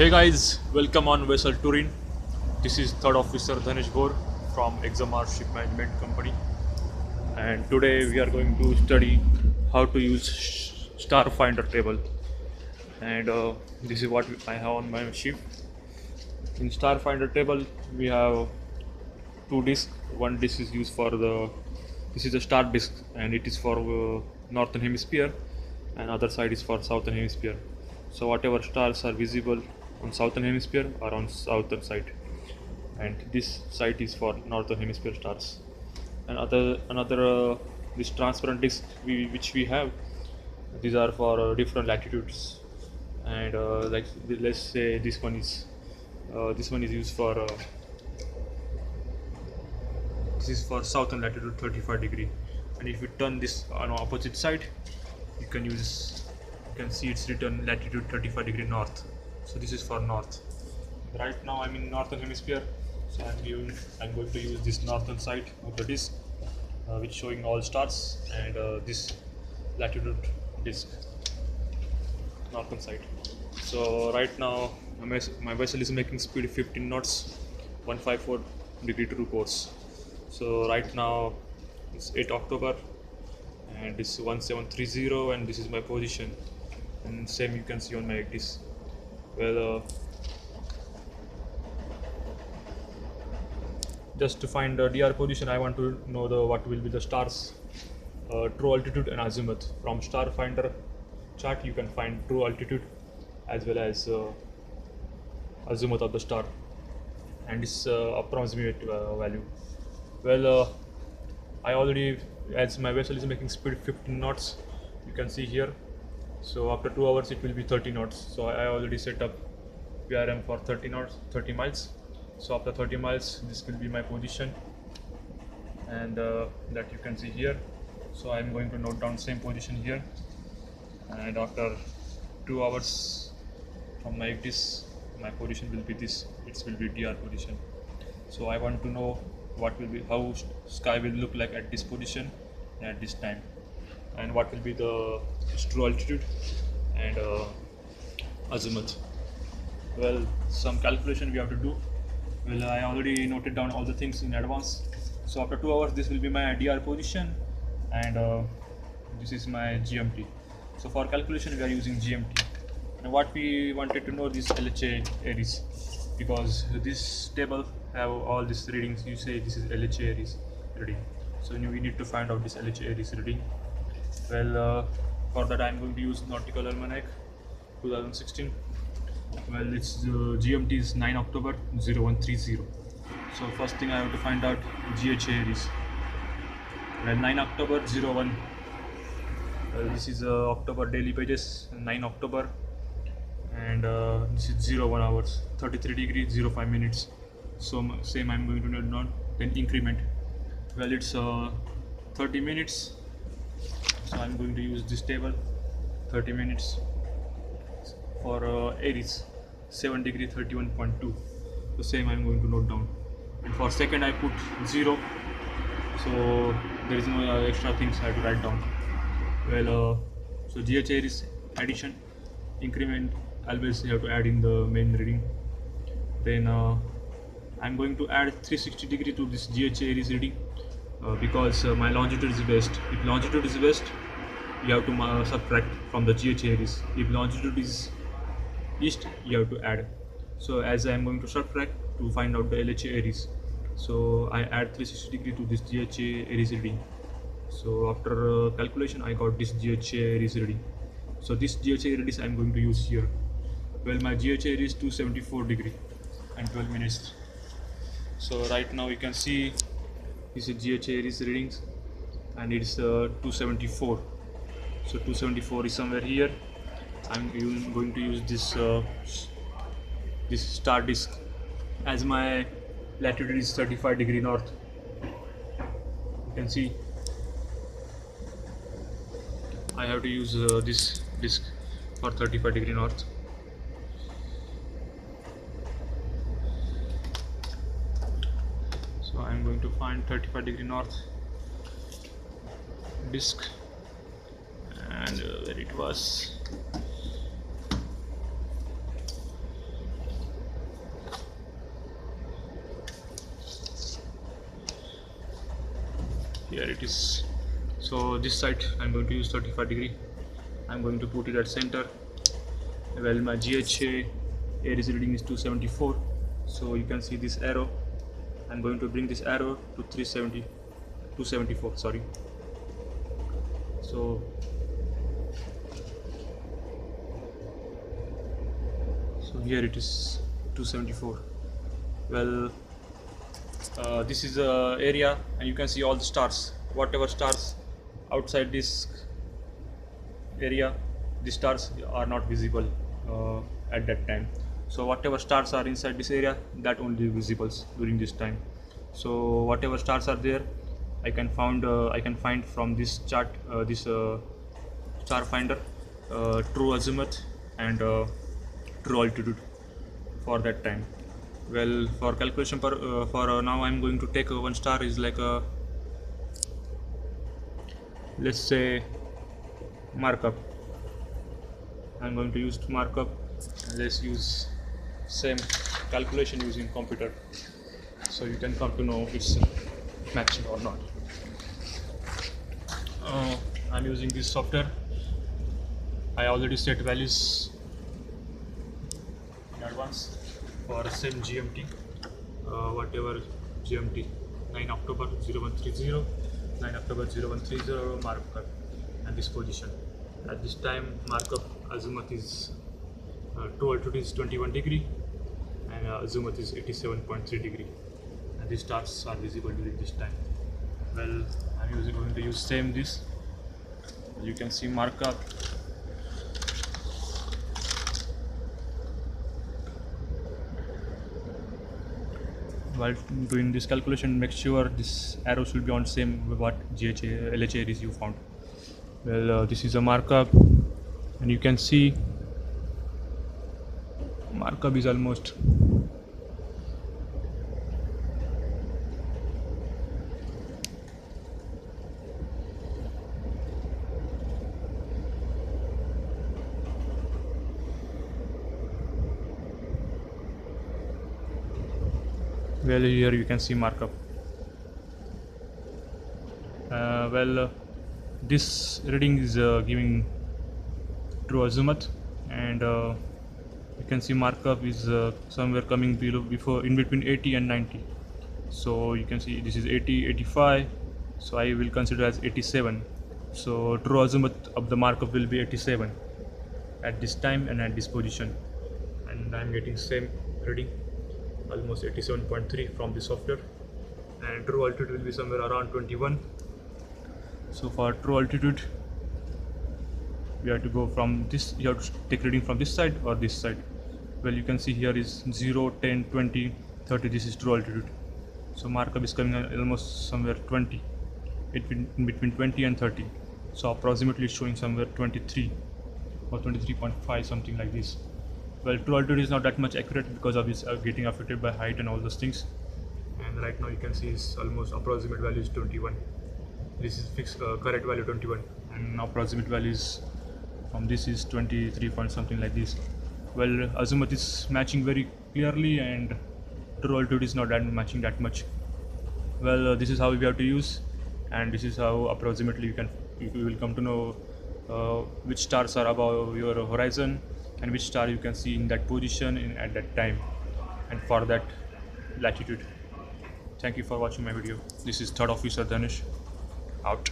Hey guys, welcome on vessel Turin. This is third officer Dhanesh Bhor from Examar Ship Management Company, and today we are going to study how to use Starfinder table. And this is what I have on my ship. In Starfinder table, we have two discs. One disc is used for this is a star disc, and it is for northern hemisphere, and other side is for southern hemisphere. So whatever stars are visible on southern hemisphere are on southern side, and this site is for northern hemisphere stars. And another this transparent disc which we have, these are for different latitudes. And like let's say this one is used for this is for southern latitude 35 degree. And if you turn this on opposite side, you can use you can see it's written latitude 35 degree north. So this is for north. Right now I'm in northern hemisphere, so I'm going to use this northern side of the disc, which showing all stars, and this latitude disc northern side. So right now my vessel is making speed 15 knots, 154 degree true course. So right now it's 8 October, and it's 1730, and this is my position, and same you can see on my disc. Well, just to find the DR position, I want to know what will be the stars true altitude and azimuth. From Starfinder chart you can find true altitude as well as azimuth of the star, and its approximate value. Well, I already, as my vessel is making speed 15 knots, you can see here. So after 2 hours it will be 30 knots. So I already set up VRM for 30 knots, 30 miles. So after 30 miles this will be my position, and that you can see here. So I'm going to note down same position here, and after 2 hours from my this, my position will be this. It will be DR position. So I want to know what will be how sky will look like at this position at this time, and what will be the true altitude and azimuth. Well, some calculation we have to do. Well, I already noted down all the things in advance. So after 2 hours this will be my DR position, and this is my GMT. So for calculation we are using GMT. And what we wanted to know this LHA Aries, because this table have all these readings. You say this is LHA Aries reading, so we need to find out this LHA Aries reading. Well, for that I'm going to use Nautical Almanac 2016. Well, its GMT is 9 October 0130. So first thing I have to find out GHA Aries. Well, 9 October 01. Well, this is October daily pages, 9 October, and this is 01 hours 33 degrees 05 minutes. So same I'm going to note down. Then increment. Well, it's 30 minutes. So I'm going to use this table. 30 minutes for Aries, 7 degree 31.2. So same I'm going to note down. And for second I put 0. So there is no extra things I have to write down. Well, so GH Aries addition, increment always you have to add in the main reading. Then I'm going to add 360 degree to this GH Aries reading, because my longitude is west. If longitude is west, you have to subtract from the GH Aries. If longitude is east, you have to add. So as I am going to subtract to find out the LHA Aries, so I add 360 degree to this GHA Aries reading. So after calculation I got this GHA Aries reading. So this GHA Aries I am going to use here. Well, my GHA Aries 274 degree and 12 minutes. So right now you can see this is GHA Aries readings, and it's 274. So 274 is somewhere here. I'm going to use this star disc, as my latitude is 35 degree north. You can see I have to use this disc for 35 degree north. So I'm going to find 35 degree north disc, and where it was. here it is. So this side I'm going to use 35 degree. I'm going to put it at center. Well, my GHA Aries reading is 274, so you can see this arrow. I'm going to bring this arrow to 274, sorry. So here it is, 274. Well, this is the area, and you can see all the stars. Whatever stars outside this area, the stars are not visible at that time. So whatever stars are inside this area, that only visible during this time. So whatever stars are there, I can find from this chart, this star finder, true azimuth and true altitude for that time. Well, for calculation for now, I'm going to take one star is like a, let's say, markup. I'm going to use markup, and let's use same calculation using computer, so you can come to know if it's matching or not. I'm using this software. I already set values in advance for same GMT, whatever GMT, 9 October 0130, 9 October 0130 markup, and this position. At this time, markup azimuth is true altitude is 21 degree, and azimuth is 87.3 degree, and these stars are visible during this time. Well, I'm going to use same this. You can see markup. While doing this calculation, make sure this arrow should be on same with what GHA, LHA is you found. Well, this is a markup, and you can see markup is almost well, here you can see markup. This reading is giving true azimuth, and you can see markup is somewhere coming before in between 80 and 90. So you can see this is 80, 85, so I will consider as 87. So true azimuth of the markup will be 87 at this time and at this position, and I'm getting same reading, almost 87.3 from the software, and true altitude will be somewhere around 21. So for true altitude, we have to go from this, you have to take reading from this side or this side. Well, you can see here is 0, 10, 20, 30, this is true altitude. So markup is coming almost somewhere 20, in between 20 and 30. So approximately it's showing somewhere 23 or 23.5, something like this. Well, true altitude is not that much accurate because of its getting affected by height and all those things. And right now you can see is almost approximate value is 21. This is fixed correct value 21, and approximate values from this is 23 point something like this. Well, azimuth is matching very clearly, and true altitude is not that matching that much. Well, this is how we have to use, and this is how approximately you will come to know which stars are above your horizon and which star you can see in that position at that time, and for that latitude. Thank you for watching my video. This is Third Officer Dhanush, out.